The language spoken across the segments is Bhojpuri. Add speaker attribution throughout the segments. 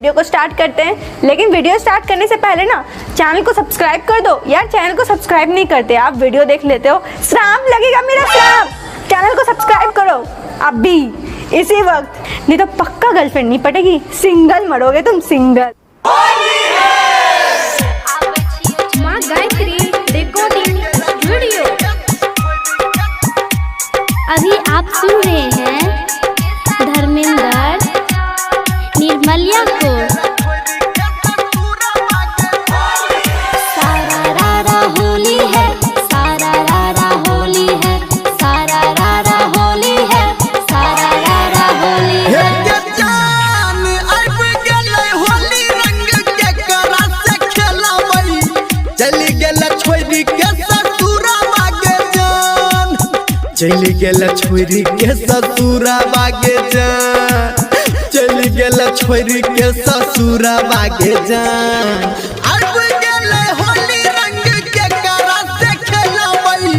Speaker 1: वीडियो को स्टार्ट करते हैं। लेकिन वीडियो स्टार्ट करने से पहले ना चैनल को सब्सक्राइब कर दो यार। चैनल को सब्सक्राइब नहीं करते, आप वीडियो देख लेते हो, श्राप लगेगा मेरा श्राप। चैनल को सब्सक्राइब करो अभी इसी वक्त, नहीं तो पक्का गर्लफ्रेंड नहीं पटेगी, सिंगल मरोगे तुम, सिंगल।
Speaker 2: माँ गायत्री रिकॉर्डिंग स्टूडियो। अभी आप सुन रहे हैं धर्मेंद्र निर्मलिया को। सारा रारा होली है, सारा रारा होली है, सारा रारा होली है, सारा रारा होली है।
Speaker 3: जान अब गेलै होली रंग के करा से खेलावई, चली गेल छोरी के ससुरा बागे जान, चली गेल छोरी के ससुरा बागे जान, चली गेल छोरी के ससुरा बागे जान। अब गेलै होली रंग के करा से खेलावई,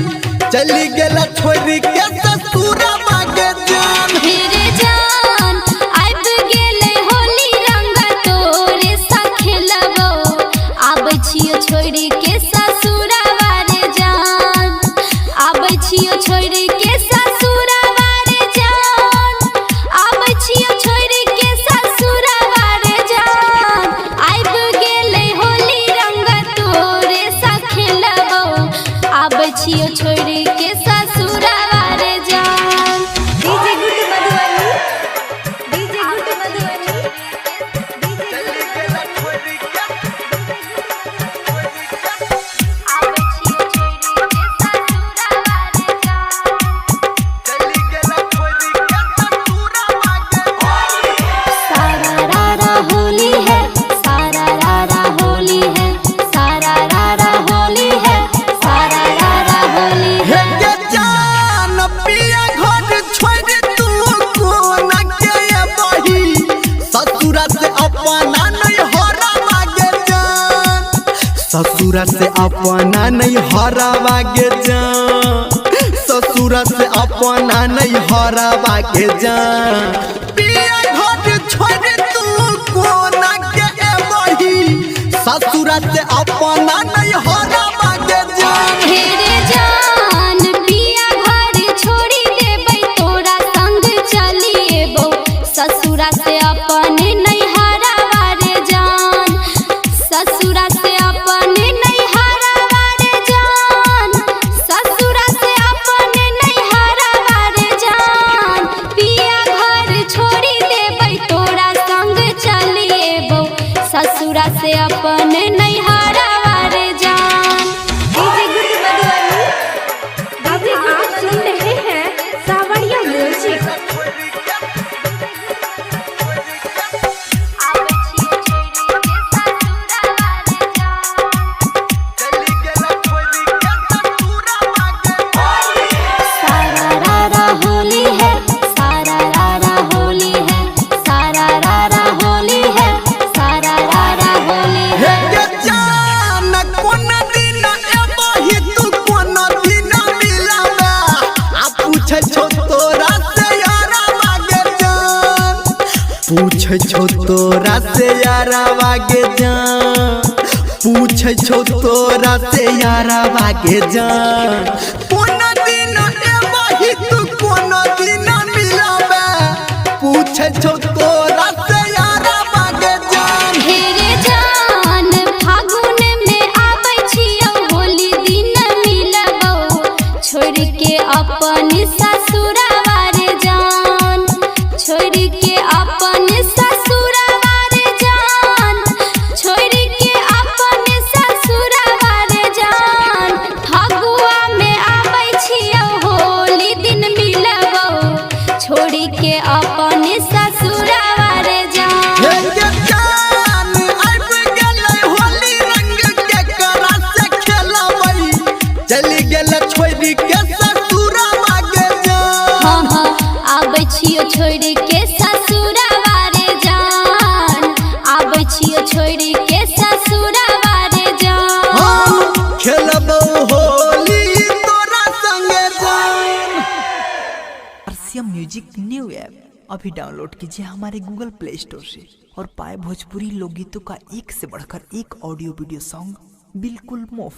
Speaker 3: चली गेल छोरी के ससुरा बागे जान।
Speaker 2: मेरे जान अब गेलै होली रंग तोरे सा खेलबो, आबै छियो छोरी के ससुरा बारे जान, आबै छियो छोरी के ससुरा बारे जान, आबै छियो छोरी के ससुरा बारे जान। आब गेलै होली रंग तोरे सा खेलबो, आबै छियो छोरी के ससुरा बारे जान।
Speaker 1: DJ good Madhubani, DJ good Madhubani,
Speaker 2: आबै छियो छोरी के ससुरा बारे जान। सारा रारा होली है, सारा रारा होली है, सारा रारा होली है, सारा रारा होली है।
Speaker 3: हे जान पिया घर छोड़ तू कोना के बही, ससुरा से अपना नहीं हरा बागे जान, ससुरा से अपना नहीं हरा बागे जान, ससुरा से अपना नहीं हरा बागे जान। पिया घर छोड़ तू कोना के बही, ससुरा से अपना नहीं हरा बागे जान।
Speaker 2: हेरे जान पिया घर छोड़ी देबै, तोरा संग चली एबो, ससुरा से अपने नहीं हरावारे जान, ससुरा से अपने नहीं हरावारे जान, ससुरा से अपने नहीं हरावारे जान। पिया घर छोड़ी देबै, तोरा संग चली एबो, ससुरा से अपने नहीं हरावारे जान।
Speaker 1: DJ good Madhubani. अभी आप सुन रहे हैं सावरिया म्यूजिक।
Speaker 2: आबै छियो छोरी के ससुरा बारे जान। सारा रारा होली है, सारा रारा होली है, सारा रारा होली है, सारा रारा होली है।
Speaker 3: हे जान कोन दिन एबही तू कोन दिन मिलाबा, आ पूछै छौ तोरा से यारा बागे जान, पूछै छौ तोरा से यारा बागे जान, पूछै छौ तोरा से यारा बागे जान। कोन दिन एबही तू कोन दिन मिलाबा, पूछै छौ तोरा से यारा बागे जान।
Speaker 2: हेरे जान फागुन में आबै छियो, होली दिन मिलबो, छोड़ के अपन ससुरा बारे जान, छोड़ के अपन ससुरा बारे जान, छोड़ के अपन ससुरा बारे जान। फगुआ में आबै छियो, होली दिन मिलबो, छोड़ के अपन ससुरा बारे जान।
Speaker 3: हे जान अब गेलै होली रंग के करा से खेलावई, चली गेल छोरी के ससुरा बागे जान।
Speaker 2: हाँ हाँ आबै छियो छोड़ी के ससुरा बारे जान, आबै छियो छोड़ी के ससुरा बारे जान।
Speaker 3: हम खेलबो होली तोरा संगे जान।
Speaker 4: RCM Music New App अभी डाउनलोड कीजिए हमारे गूगल प्ले स्टोर से और पाए भोजपुरी लोकगीतों का एक से बढ़कर एक ऑडियो वीडियो सॉन्ग बिल्कुल मुफ्त।